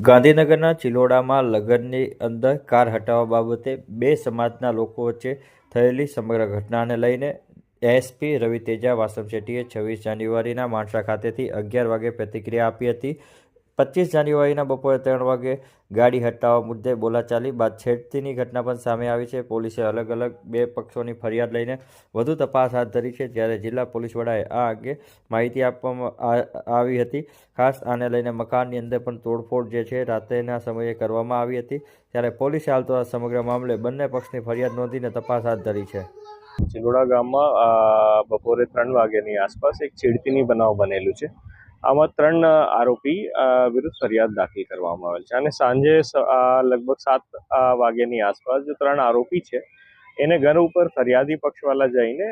ગાંધીનગરના ચિલોડામાં લગ્નની અંદર કાર હટાવવા બાબતે બે સમાજના લોકો વચ્ચે થયેલી સમગ્ર ઘટનાને લઈને એસપી રવિ તેજા વાસમ શેટ્ટીએ 26 જાન્યુઆરીના માણસા ખાતેથી 11 વાગે પ્રતિક્રિયા આપી હતી। 25 જાન્યુઆરીના બપોરે 3 વાગે ગાડી હટાવવા મુદ્દે બોલાચાલી બાદ છેડતીની ઘટના પણ સામે આવી છે। પોલીસે અલગ અલગ બે પક્ષોની ફરિયાદ લઈને વધુ તપાસ હાથ ધરી છે, જ્યારે જિલ્લા પોલીસ વડાએ આ અંગે માહિતી આપવામાં આવી હતી। ખાસ આને લઈને મકાનની અંદર પણ તોડફોડ જે છે રાત્રિના સમયે કરવામાં આવી હતી, ત્યારે પોલીસે હાલ તો આ સમગ્ર મામલે બંને પક્ષની ફરિયાદ નોંધીને તપાસ હાથ ધરી છે। ચિલોડા ગામમાં બપોરે 3 વાગ્યાની આસપાસ એક છેડતીની બનાવ બનેલું છે। આમાં 3 આરોપી વિરુદ્ધ ફરિયાદ દાખલ કરવામાં આવેલ છે અને સાંજે લગભગ 7 વાગ્યાની આસપાસ જે 3 આરોપી છે એને ઘર ઉપર ફરિયાદી પક્ષવાળા જઈને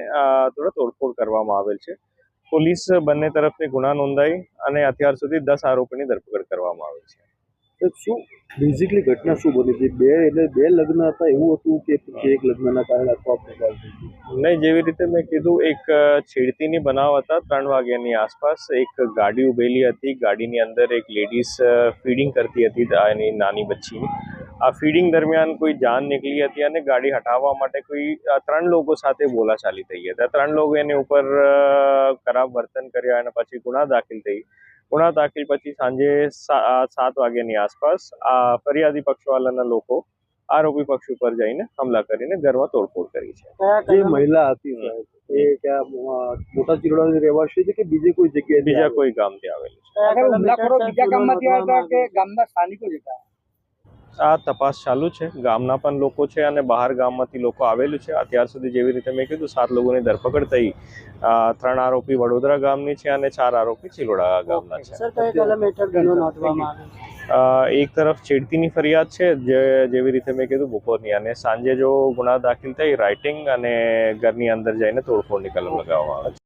થોડા તોડફોડ કરવામાં આવેલ છે। પોલીસ બંને તરફથી ગુના નોંધાઈ અને અત્યાર સુધી 10 આરોપીની ધરપકડ કરવામાં આવેલ છે। શું બેઝિકલી ઘટના શું બની હતી? બે લગ્ન હતા એવું હતું કે એક લગ્નના કારણે અફવા ફેલાઈ? નહીં, જેવી રીતે મેં કીધું, એક છેડતીની બનાવ હતા 3 વાગ્યાની આસપાસ। એક ગાડી ઉભેલી હતી, ગાડીની અંદર એક લેડીઝ ફીડિંગ કરતી હતી એની નાની બચ્ચીની। આ ફીડિંગ દરમિયાન કોઈ જાન નીકળી હતી અને ગાડી હટાવવા માટે કોઈ 3 લોકો સાથે બોલાચાલી થઈ હતી। 3 લોકો એની ઉપર ખરાબ વર્તન કર્યા અને પછી ગુના દાખલ થઈ। ગુના દાખલ પછી સાંજે 7 વાગ્યાની આસપાસ આ ફરિયાદી પક્ષવાળાના લોકો આરોપી પક્ષ ઉપર જઈને હુમલા કરીને ઘરમાં તોડફોડ કરી છે। જે મહિલા હતી સાહેબ એ ક્યાં મોટા ચિલોડાની રહેવાસી હતી કે બીજે કોઈ જગ્યાએ? બીજા કોઈ ગામથી આવેલી છે। આ તપાસ ચાલુ છે। ગામના પણ લોકો છે અને બહાર ગામમાંથી લોકો આવેલું છે। અત્યાર સુધી જેવી રીતે મેં કીધું 7 લોકોની ધરપકડ થઈ। 3 આરોપી વડોદરા ગામની છે અને 4 આરોપી ચિલોડા ગામના છે। એક તરફ છેડતીની ફરિયાદ છે, જેવી રીતે મેં કીધું બપોરની, અને સાંજે જો ગુના દાખલ થઈ રાઇટિંગ અને ઘરની અંદર જઈને તોડફોડની કલમ લગાવવામાં આવે છે।